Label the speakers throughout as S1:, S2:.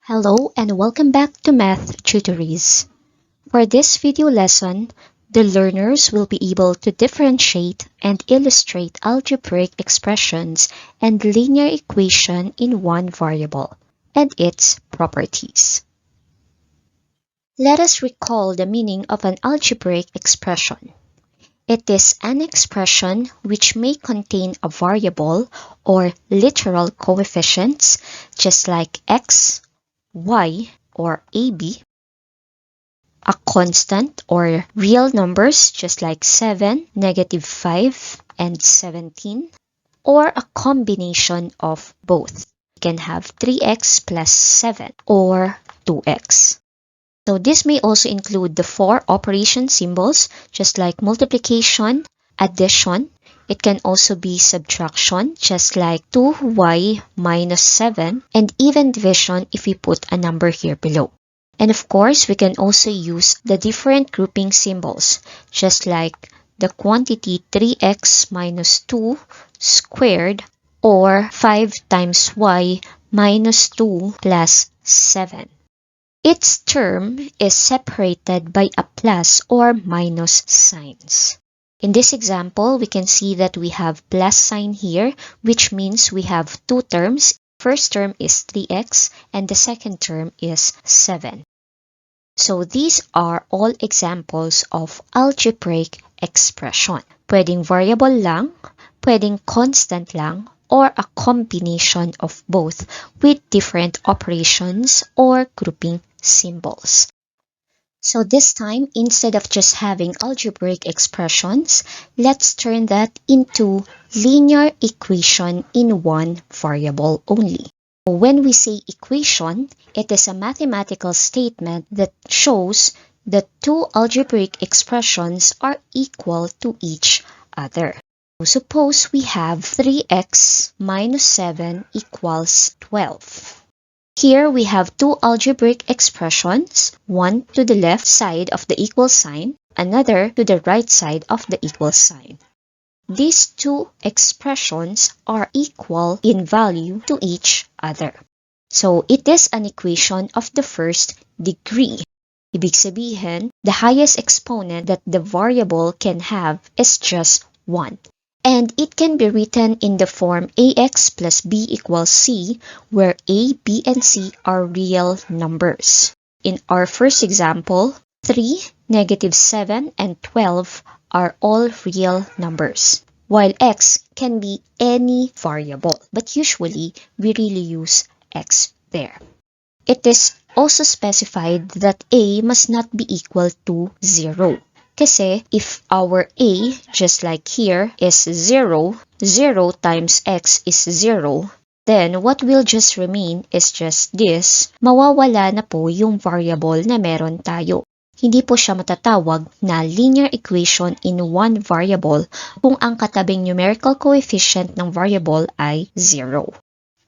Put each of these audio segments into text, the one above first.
S1: Hello and welcome back to Math Tutories. For this video lesson, the learners will be able to differentiate and illustrate algebraic expressions and linear equation in one variable and its properties. Let us recall the meaning of an algebraic expression. It is an expression which may contain a variable or literal coefficients just like x, y, or ab, a constant or real numbers just like 7, -5, and 17, or a combination of both. You can have 3x plus 7 or 2x. So this may also include the 4 operation symbols just like multiplication, addition. It can also be subtraction just like 2y minus 7 and even division if we put a number here below. And of course, we can also use the different grouping symbols just like the quantity 3x minus 2 squared or 5 times y minus 2 plus 7. Its term is separated by a plus or minus signs. In this example, we can see that we have plus sign here, which means we have two terms. First term is 3x and the second term is 7. So these are all examples of algebraic expression. Pwedeng variable lang, pwedeng constant lang, or a combination of both with different operations or grouping symbols. So this time, instead of just having algebraic expressions, let's turn that into linear equation in one variable only. When we say equation, it is a mathematical statement that shows that two algebraic expressions are equal to each other. Suppose we have 3x minus 7 equals 12. Here we have two algebraic expressions, one to the left side of the equal sign, another to the right side of the equal sign. These two expressions are equal in value to each other. So it is an equation of the first degree. Ibig sabihin, the highest exponent that the variable can have is just 1. And it can be written in the form ax plus b equals c, where a, b, and c are real numbers. In our first example, 3, -7, and 12 are all real numbers, while x can be any variable, but usually we really use x there. It is also specified that a must not be equal to 0. Kasi if our a, just like here, is 0, 0 times x is 0, then what will just remain is just this. Mawawala na po yung variable na meron tayo. Hindi po siya matatawag na linear equation in one variable kung ang katabing numerical coefficient ng variable ay 0.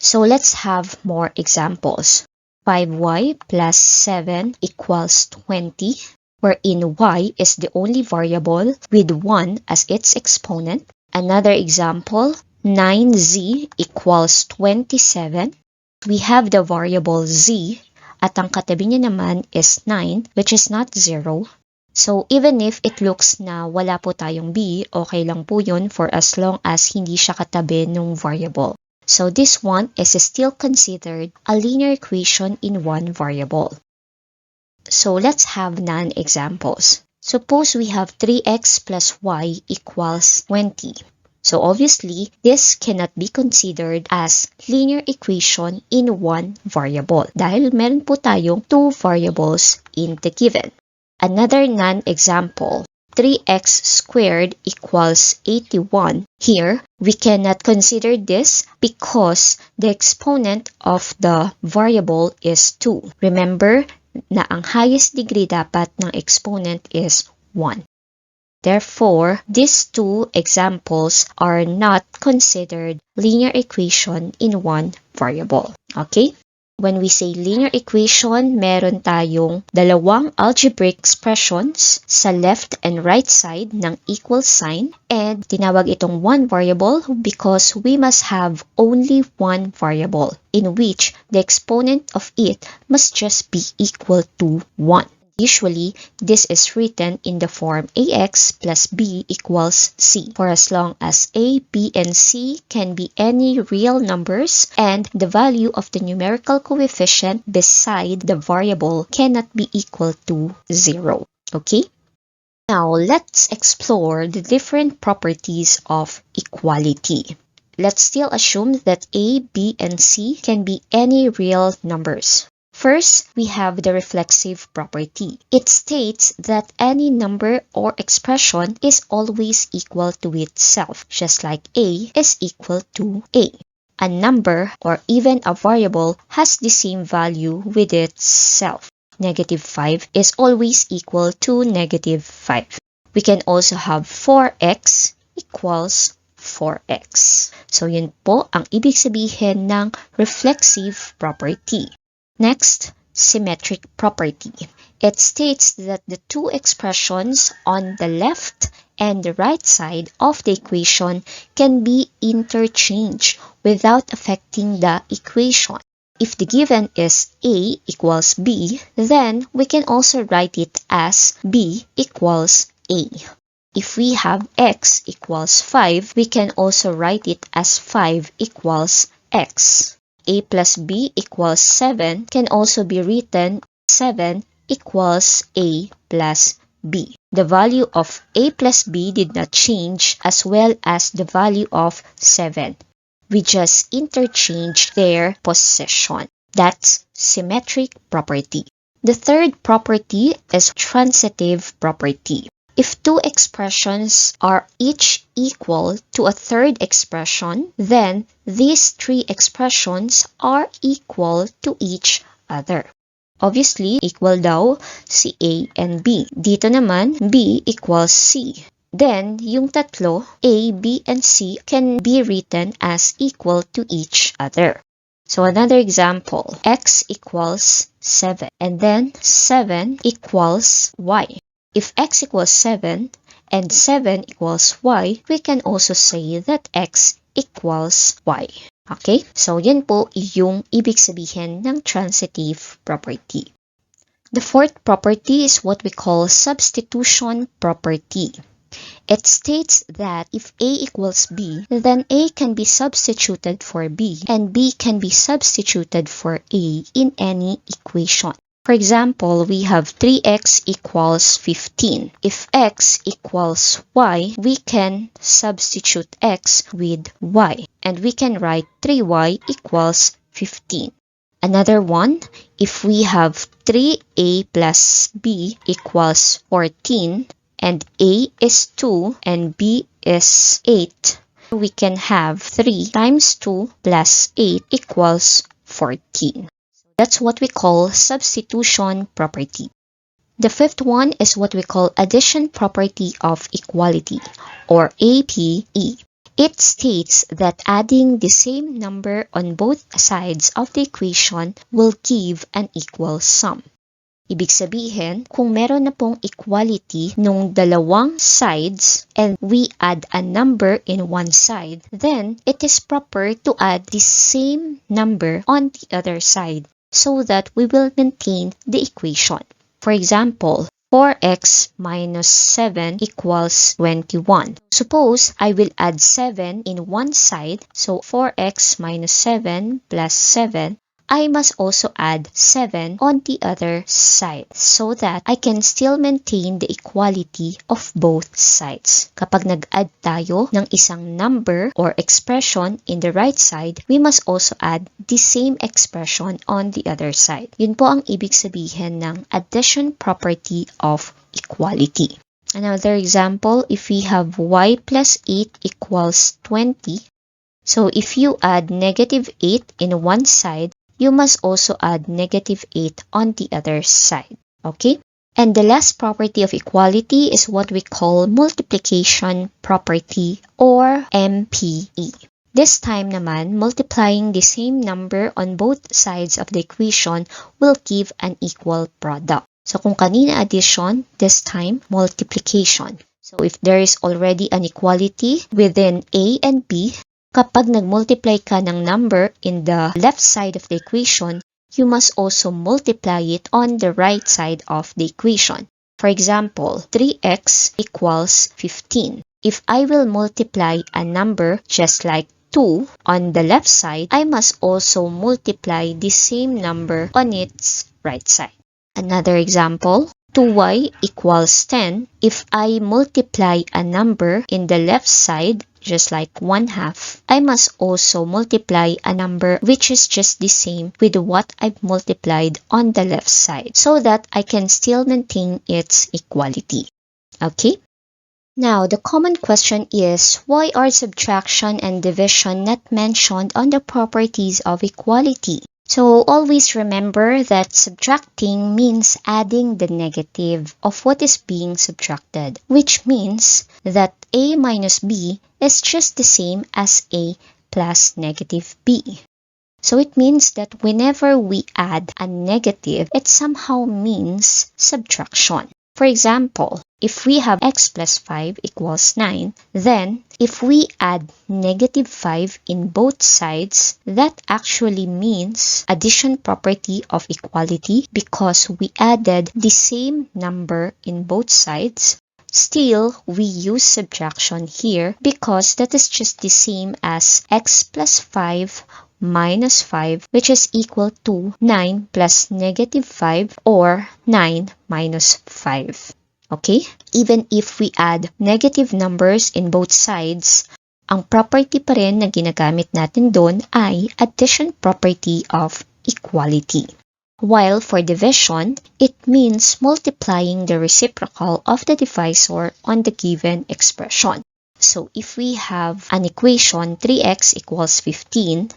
S1: So let's have more examples. 5y plus 7 equals 20. Wherein y is the only variable with 1 as its exponent. Another example, 9z equals 27. We have the variable z at ang katabi niya naman is 9, which is not 0. So even if it looks na wala po tayong b, okay lang po yun for as long as hindi siya katabi ng variable. So this one is still considered a linear equation in one variable. So let's have non-examples. Suppose we have 3x plus y equals 20. So obviously, this cannot be considered as linear equation in one variable dahil meron po tayong two variables in the given. Another non-example, 3x squared equals 81. Here, we cannot consider this because the exponent of the variable is 2. Remember, na ang highest degree dapat ng exponent is 1. Therefore, these two examples are not considered linear equation in one variable. Okay? When we say linear equation, meron tayong dalawang algebraic expressions sa left and right side ng equal sign, and tinawag itong one variable because we must have only one variable in which the exponent of it must just be equal to 1. Usually, this is written in the form ax plus b equals c, for as long as a, b, and c can be any real numbers and the value of the numerical coefficient beside the variable cannot be equal to 0. Okay? Now, let's explore the different properties of equality. Let's still assume that a, b, and c can be any real numbers. First, we have the reflexive property. It states that any number or expression is always equal to itself, just like A is equal to A. A number or even a variable has the same value with itself. -5 is always equal to -5. We can also have 4x equals 4x. So yun po ang ibig sabihin ng reflexive property. Next, symmetric property. It states that the two expressions on the left and the right side of the equation can be interchanged without affecting the equation. If the given is A equals B, then we can also write it as B equals A. If we have x equals 5, we can also write it as 5 equals x. A plus B equals 7 can also be written 7 equals A plus B. The value of A plus B did not change, as well as the value of 7. We just interchanged their position. That's symmetric property. The third property is transitive property. If two expressions are each equal to a third expression, then these three expressions are equal to each other. Obviously, equal daw si A and B. Dito naman, B equals C. Then, yung tatlo, A, B, and C can be written as equal to each other. So another example, x equals 7, and then 7 equals y. If x equals 7 and 7 equals y, we can also say that x equals y. Okay? So, yan po yung ibig sabihin ng transitive property. The fourth property is what we call substitution property. It states that if A equals B, then A can be substituted for B, and B can be substituted for A in any equation. For example, we have 3x equals 15. If x equals y, we can substitute x with y, and we can write 3y equals 15. Another one, if we have 3a plus b equals 14, and a is 2 and b is 8, we can have 3 times 2 plus 8 equals 14. That's what we call substitution property. The fifth one is what we call addition property of equality, or APE. It states that adding the same number on both sides of the equation will give an equal sum. Ibig sabihin, kung meron na pong equality nung dalawang sides and we add a number in one side, then it is proper to add the same number on the other side so that we will maintain the equation. For example, 4x minus 7 equals 21. Suppose I will add 7 in one side, so 4x minus 7 plus 7, I must also add 7 on the other side so that I can still maintain the equality of both sides. Kapag nag-add tayo ng isang number or expression in the right side, we must also add the same expression on the other side. Yun po ang ibig sabihin ng addition property of equality. Another example, if we have y plus 8 equals 20, so if you add negative 8 in one side, you must also add negative 8 on the other side. Okay? And the last property of equality is what we call multiplication property, or MPE. This time naman, multiplying the same number on both sides of the equation will give an equal product. So kung kanina addition, this time multiplication. So if there is already an equality within A and B, kapag nagmultiply ka ng number in the left side of the equation, you must also multiply it on the right side of the equation. For example, 3x equals 15. If I will multiply a number just like 2 on the left side, I must also multiply the same number on its right side. Another example, 2y equals 10. If I multiply a number in the left side, just like 1/2, I must also multiply a number which is just the same with what I've multiplied on the left side so that I can still maintain its equality. Okay? Now, the common question is, why are subtraction and division not mentioned on the properties of equality? So, always remember that subtracting means adding the negative of what is being subtracted, which means that a minus b is just the same as a plus negative b. So, it means that whenever we add a negative, it somehow means subtraction. For example, if we have x plus 5 equals 9, then if we add negative 5 in both sides, that actually means addition property of equality because we added the same number in both sides. Still, we use subtraction here because that is just the same as x plus 5 minus 5, which is equal to 9 plus negative 5 or 9 minus 5. Okay? Even if we add negative numbers in both sides, ang property pa rin na ginagamit natin doon ay addition property of equality. While for division, it means multiplying the reciprocal of the divisor on the given expression. So if we have an equation 3x equals 15,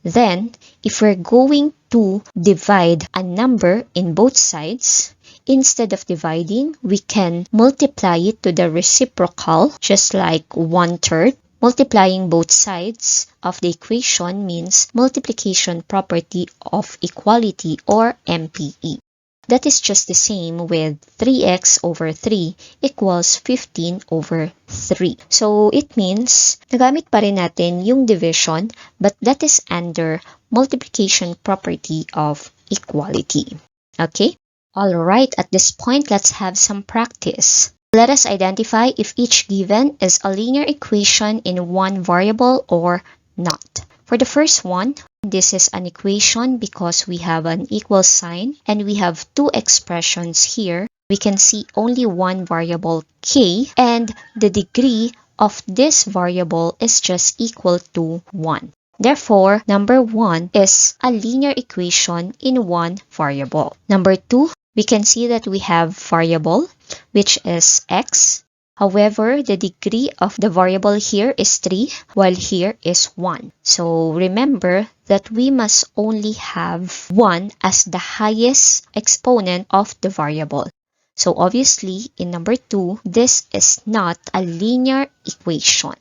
S1: then if we're going to divide a number in both sides, instead of dividing, we can multiply it to the reciprocal, just like 1/3. Multiplying both sides of the equation means multiplication property of equality or MPE. That is just the same with 3x over 3 equals 15 over 3. So, it means, nagamit pa rin natin yung division, but that is under multiplication property of equality. Okay? Alright, at this point, let's have some practice. Let us identify if each given is a linear equation in one variable or not. For the first one, this is an equation because we have an equal sign and we have two expressions here. We can see only one variable k and the degree of this variable is just equal to 1. Therefore, number 1 is a linear equation in one variable. Number 2, we can see that we have variable which is x. However, the degree of the variable here is 3, while here is 1. So remember that we must only have 1 as the highest exponent of the variable. So obviously, in number 2, this is not a linear equation.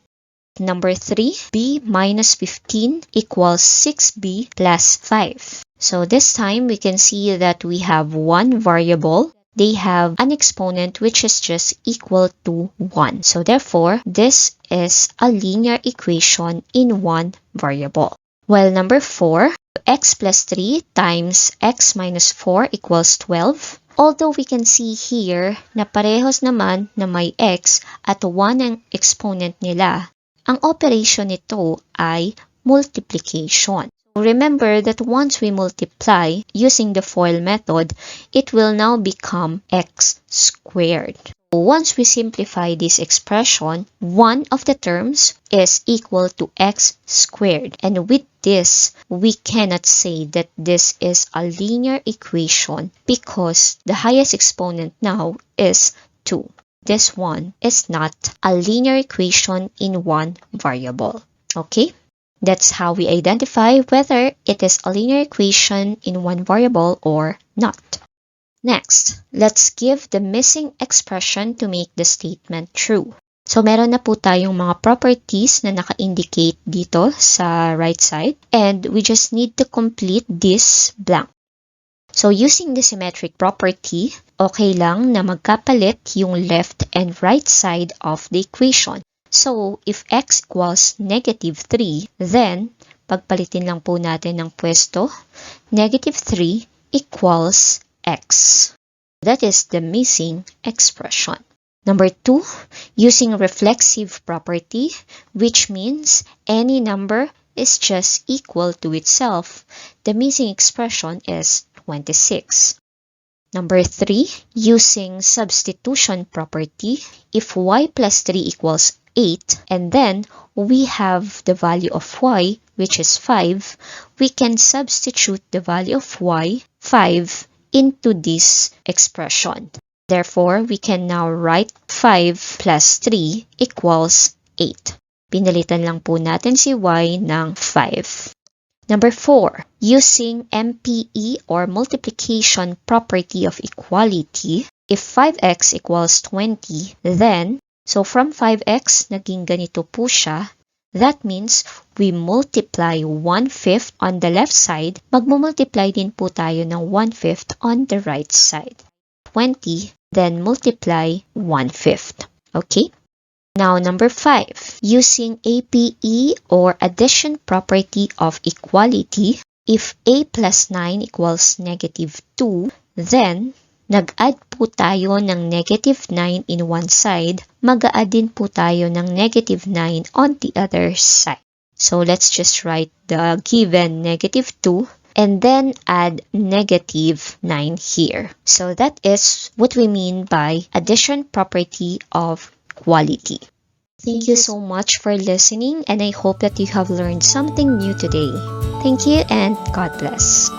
S1: Number 3, b minus 15 equals 6b plus 5. So this time, we can see that we have one variable. They have an exponent which is just equal to 1. So therefore, this is a linear equation in one variable. While number 4, x plus 3 times x minus 4 equals 12. Although we can see here na parehos naman na may x at 1 ang exponent nila, ang operation nito ay multiplication. Remember that once we multiply using the FOIL method, it will now become x squared. Once we simplify this expression, one of the terms is equal to x squared. And with this, we cannot say that this is a linear equation because the highest exponent now is 2. This one is not a linear equation in one variable. Okay? That's how we identify whether it is a linear equation in one variable or not. Next, let's give the missing expression to make the statement true. So, meron na po tayong mga properties na naka-indicate dito sa right side. And we just need to complete this blank. So, using the symmetric property, okay lang na magkapalit yung left and right side of the equation. So, if x equals negative 3, then, pagpalitin lang po natin ng pwesto, negative 3 equals x. That is the missing expression. Number 2, using reflexive property, which means any number is just equal to itself. The missing expression is 26. Number 3, using substitution property, if y plus 3 equals 8, and then we have the value of y, which is 5, we can substitute the value of y, 5, into this expression. Therefore, we can now write 5 plus 3 equals 8. Pinalitan lang po natin si y ng 5. Number 4, using MPE or multiplication property of equality, if 5x equals 20, then, so from 5x, naging ganito po siya. That means we multiply 1/5 on the left side, magmumultiply din po tayo ng 1/5 on the right side. 20, then multiply 1/5. Okay? Now, number 5, using APE or addition property of equality, if a plus 9 equals negative 2, then nag-add po tayo ng negative 9 in one side, mag-a-add din po tayo ng negative 9 on the other side. So, let's just write the given negative 2 and then add negative 9 here. So, that is what we mean by addition property of equality. Thank you so much for listening, and I hope that you have learned something new today. Thank you and God bless.